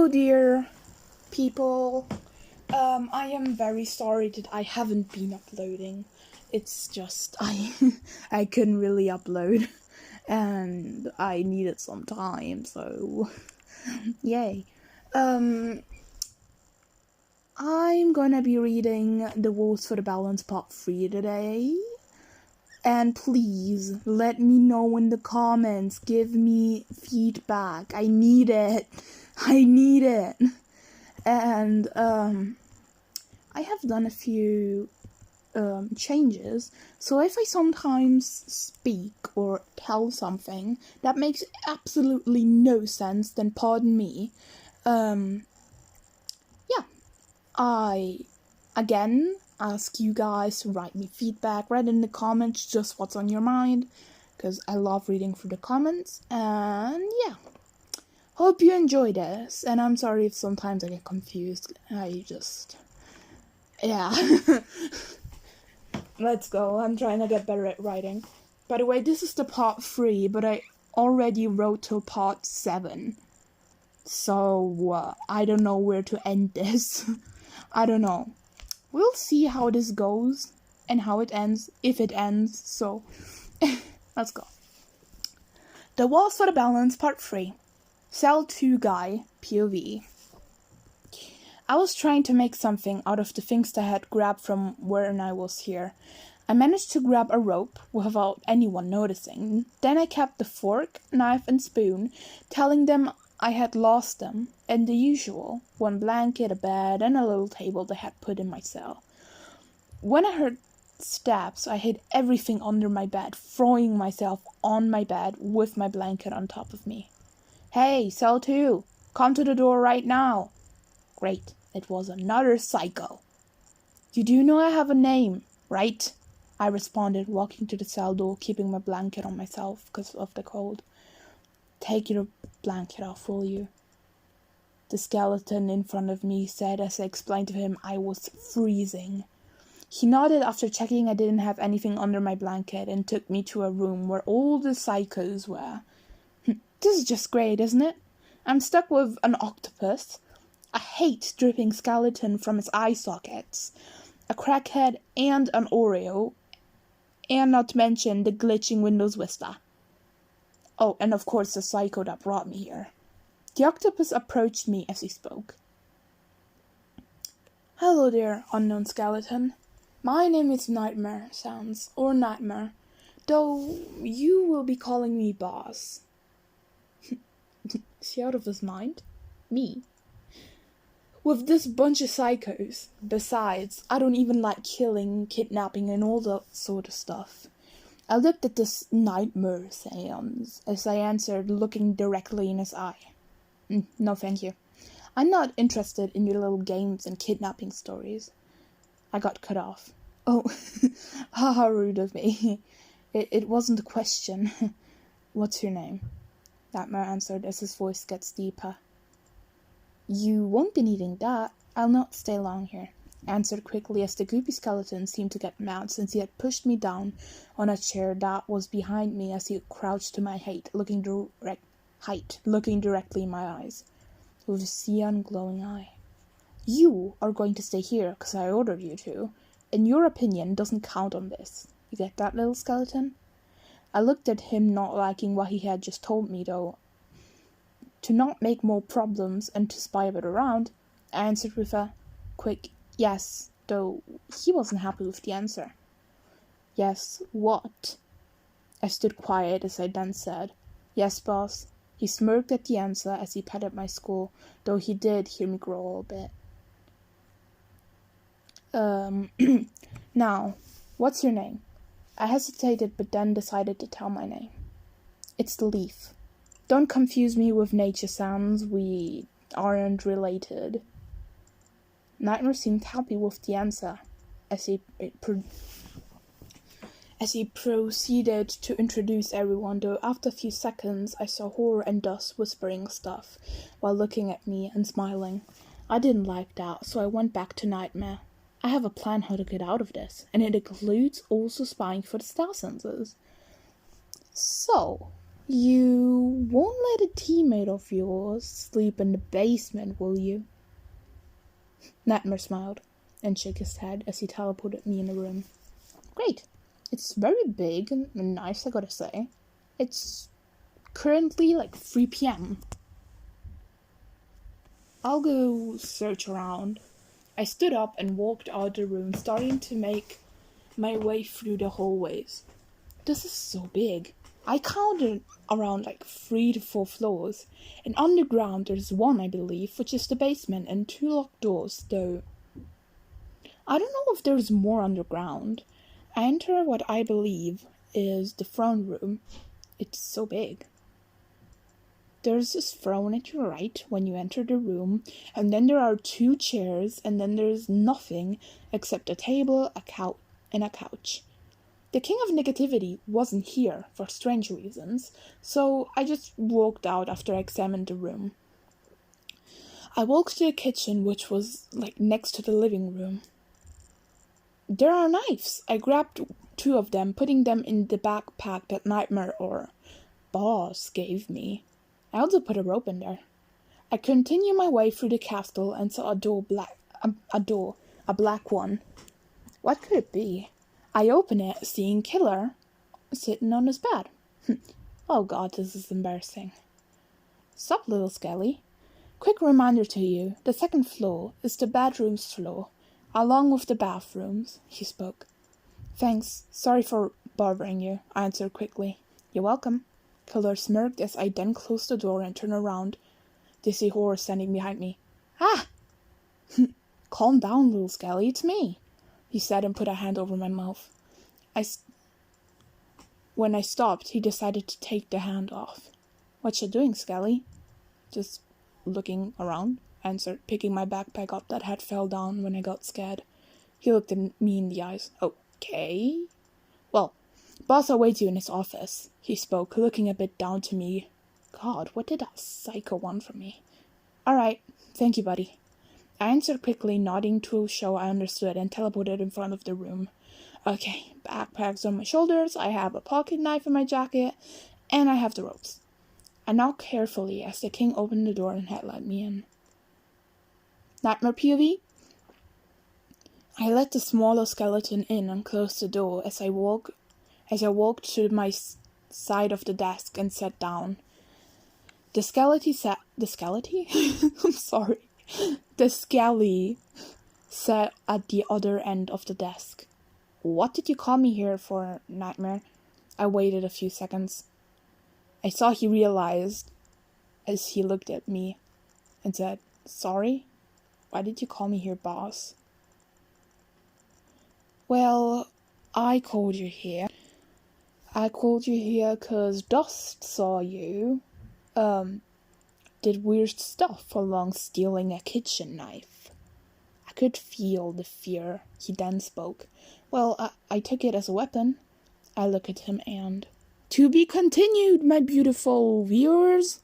dear people. I am very sorry that I haven't been uploading. It's just I couldn't really upload, and I needed some time, so yay. I'm gonna be reading The Wolves for the Balance Part 3 today. And please, let me know in the comments. Give me feedback. I need it. And, I have done a few, changes. So if I sometimes speak or tell something that makes absolutely no sense, then pardon me. I, again, ask you guys to write me feedback, write in the comments just what's on your mind, because I love reading through the comments, and yeah. Hope you enjoy this, and I'm sorry if sometimes I get confused. Yeah. Let's go, I'm trying to get better at writing. By the way, this is the part 3, but I already wrote till part 7. So, I don't know where to end this. I don't know. We'll see how this goes and how it ends, if it ends, so let's go. The Wolves for the Balance, Part 3. Cell 2 Guy, POV. I was trying to make something out of the things that I had grabbed from when I was here. I managed to grab a rope without anyone noticing. Then I kept the fork, knife and spoon, telling them I had lost them, and the usual, one blanket, a bed, and a little table they had put in my cell. When I heard steps, I hid everything under my bed, throwing myself on my bed with my blanket on top of me. "Hey, cell 2, come to the door right now." Great, it was another psycho. "You do know I have a name, right?" I responded, walking to the cell door, keeping my blanket on myself because of the cold. "Take your blanket off, will you?" The skeleton in front of me said as I explained to him I was freezing. He nodded after checking I didn't have anything under my blanket and took me to a room where all the psychos were. This is just great, isn't it? I'm stuck with an octopus, a hate-dripping skeleton from its eye sockets, a crackhead and an Oreo, and not to mention the glitching Windows Vista. Oh, and of course the psycho that brought me here. The octopus approached me as he spoke. "Hello there, unknown skeleton. My name is Nightmare Sounds, or Nightmare, though you will be calling me Boss." Is he out of his mind? Me? With this bunch of psychos. Besides, I don't even like killing, kidnapping, and all that sort of stuff. I looked at this Nightmare Sounds as I answered, looking directly in his eye. "No, thank you. I'm not interested in your little games and kidnapping stories." I got cut off. "Oh, how rude of me. It wasn't a question." "What's your name?" Nightmare answered as his voice gets deeper. "You won't be needing that. I'll not stay long here," I answered quickly as the goopy skeleton seemed to get mad since he had pushed me down on a chair that was behind me as he crouched to my height, looking directly in my eyes, with a cyan glowing eye. "You are going to stay here because I ordered you to, and your opinion doesn't count on this. You get that, little skeleton?" I looked at him, not liking what he had just told me, though. To not make more problems and to spy a bit around, I answered with a quick yes, though he wasn't happy with the answer. "Yes, what?" I stood quiet as I then said, "Yes, boss." He smirked at the answer as he patted my skull, though he did hear me growl a bit. "Now, what's your name?" I hesitated, but then decided to tell my name. "It's Leaf. Don't confuse me with Nature Sounds, we aren't related." Nightmare seemed happy with the answer, as he proceeded to introduce everyone, though after a few seconds I saw Horror and Dust whispering stuff while looking at me and smiling. I didn't like that, so I went back to Nightmare. I have a plan how to get out of this, and it includes also spying for the star sensors. "So, You won't let a teammate of yours sleep in the basement, will you? Nightmare smiled and shook his head as he teleported me in the room. Great. It's very big and nice, I gotta say. It's currently like 3 p.m. I'll go search around. I stood up and walked out the room, starting to make my way through the hallways. This is so big. I counted around like 3 to 4 floors, and underground there's one, I believe, which is the basement, and 2 locked doors, though. I don't know if there's more underground. I enter what I believe is the throne room. It's so big. There's this throne at your right when you enter the room, and then there are 2 chairs, and then there's nothing except a table, a couch, and a couch. The King of Negativity wasn't here for strange reasons, so I just walked out after I examined the room. I walked to the kitchen, which was like next to the living room. There are knives. I grabbed 2 of them, putting them in the backpack that Nightmare or Boss gave me. I also put a rope in there. I continued my way through the castle and saw a black one. What could it be? I opened it, seeing Killer sitting on his bed. Oh god, this is embarrassing. Stop, little Skelly. Quick reminder to you, the 2nd floor is the bedroom's floor, along with the bathrooms, he spoke. Thanks, sorry for bothering you, I answered quickly. You're welcome. Killer smirked as I then closed the door and turned around. Dizzy Horror standing behind me. Ah! Calm down, little Skelly, it's me, he said and put a hand over my mouth. When I stopped, he decided to take the hand off. What you doing, Skelly? Just looking around, I answered, picking my backpack up that had fell down when I got scared. He looked at me in the eyes. Okay. Well, Boss awaits you in his office, he spoke, looking a bit down to me. God, what did that psycho want from me? All right, thank you, buddy. I answered quickly, nodding to show I understood, and teleported in front of the room. Okay, backpack's on my shoulders, I have a pocket knife in my jacket, and I have the ropes. I knocked carefully as the king opened the door and had let me in. Nightmare POV? I let the smaller skeleton in and closed the door as I walked to my side of the desk and sat down. The skelly sat at the other end of the desk. What did you call me here for, Nightmare? I waited a few seconds. I saw he realized as he looked at me and said, Sorry? Why did you call me here, boss? Well, I called you here. I called you here 'cause Dust saw you, did weird stuff along stealing a kitchen knife. I could feel the fear. He then spoke. Well, I took it as a weapon. I look at him and... To be continued, my beautiful viewers.